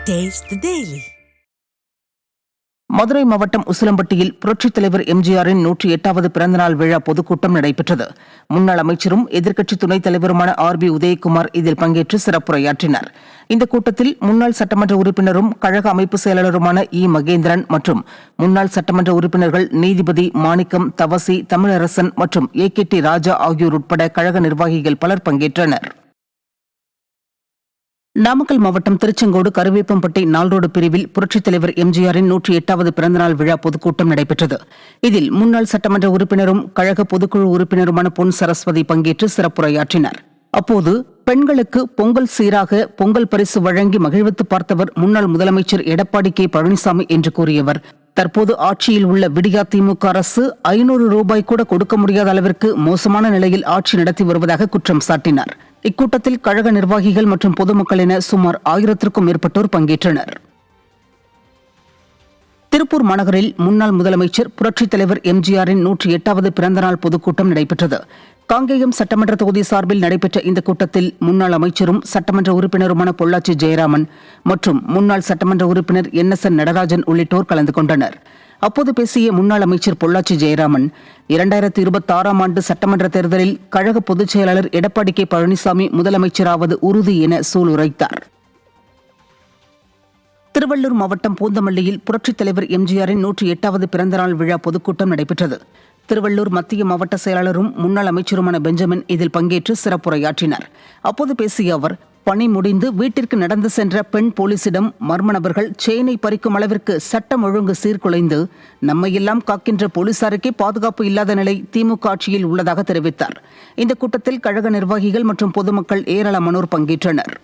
Taste the Daily. Madurai மாவட்டம் உசிலம்பட்டியில் புரட்சித் தலைவர் எம்ஜிஆரின் 108வது பிறந்தநாள் விழா பொதுக்கூட்டம் நடைபெற்றது. முன்னாள் அமைச்சரும் எதிர்க்கட்சி துணைத் தலைவருமான RB உதயகுமார் இதில் பங்கேற்று சிறப்புரையாற்றினார். இந்த கூட்டத்தில் முன்னாள் சட்டமன்ற உறுப்பினரும் கழக அமைப்பு செயலாளருமான மகேந்திரன் மற்றும் முன்னாள் சட்டமன்ற உறுப்பினர்கள் நீதிபதி மாணிக்கம், தவசி, தமிழரசன் மற்றும் AKT ராஜா ஆகியோர் உட்பட கழக நிர்வாகிகள் பலர் பங்கேற்றனர். நாமக்கல் மாவட்டம் திருச்செங்கோடு கருவேப்பம்பட்டி நால்ரோடு பிரிவில் புரட்சித் தலைவர் எம்ஜிஆரின் 108வது பிறந்தநாள் விழா பொதுக்கூட்டம் நடைபெற்றது. இதில் முன்னாள் சட்டமன்ற உறுப்பினரும் கழக பொதுக்குழு உறுப்பினருமான பொன் சரஸ்வதி பங்கேற்று சிறப்புரையாற்றினார். அப்போது பெண்களுக்கு பொங்கல் சீராக பொங்கல் பரிசு வழங்கி மகிழ்வித்து பார்த்தவர் முன்னாள் முதலமைச்சர் எடப்பாடி பழனிசாமி என்று கூறியவர், தற்போது ஆட்சியில் உள்ள விடியா திமுக அரசு 500 ரூபாய் கூட கொடுக்க முடியாத அளவிற்கு மோசமான நிலையில் ஆட்சி நடத்தி வருவதாக குற்றம் சாட்டினார். இக்கூட்டத்தில் கழக நிர்வாகிகள் மற்றும் பொதுமக்கள் என சுமார் 1000க்கும் மேற்பட்டோர் பங்கேற்றனர். திருப்பூர் மாநகரில் முன்னாள் முதலமைச்சர் புரட்சித் தலைவர் எம்ஜிஆரின் 108வது பிறந்தநாள் பொதுக்கூட்டம் நடைபெற்றது. காங்கேயம் சட்டமன்ற தொகுதி சார்பில் நடைபெற்ற இந்த கூட்டத்தில் முன்னாள் அமைச்சரும் சட்டமன்ற உறுப்பினருமான பொள்ளாச்சி ஜெயராமன் மற்றும் முன்னாள் சட்டமன்ற உறுப்பினர் NSN நடராஜன் உள்ளிட்டோர் கலந்து கொண்டனர். அப்போது பேசிய முன்னாள் அமைச்சர் பொள்ளாச்சி ஜெயராமன், 2026ஆம் ஆண்டு சட்டமன்ற தேர்தலில் கழக பொதுச் செயலாளர் எடப்பாடி பழனிசாமி முதலமைச்சராவது உறுதி என சூளுரைத்தார். திருவள்ளூர் மாவட்டம் பூந்தமல்லியில் புரட்சித் தலைவர் எம்ஜிஆரின் 108வது பிறந்தநாள் விழா பொதுக்கூட்டம் நடைபெற்றது. திருவள்ளூர் மத்திய மாவட்ட செயலாளரும் முன்னாள் அமைச்சருமான பெஞ்சமின் இதில் பங்கேற்று சிறப்புரையாற்றினார். அப்போது பேசிய அவர், பணி முடிந்து வீட்டிற்கு நடந்து சென்ற பெண் போலீசிடம் மர்ம நபர்கள் செயினை பறிக்கும் அளவிற்கு சட்டம் ஒழுங்கு சீர்குலைந்து நம்மையெல்லாம் காக்கின்ற போலீசாருக்கே பாதுகாப்பு இல்லாத நிலை திமுக ஆட்சியில் உள்ளதாக தெரிவித்தார். இந்த கூட்டத்தில் கழக நிர்வாகிகள் மற்றும் பொதுமக்கள் ஏராளமானோர் பங்கேற்றனர்.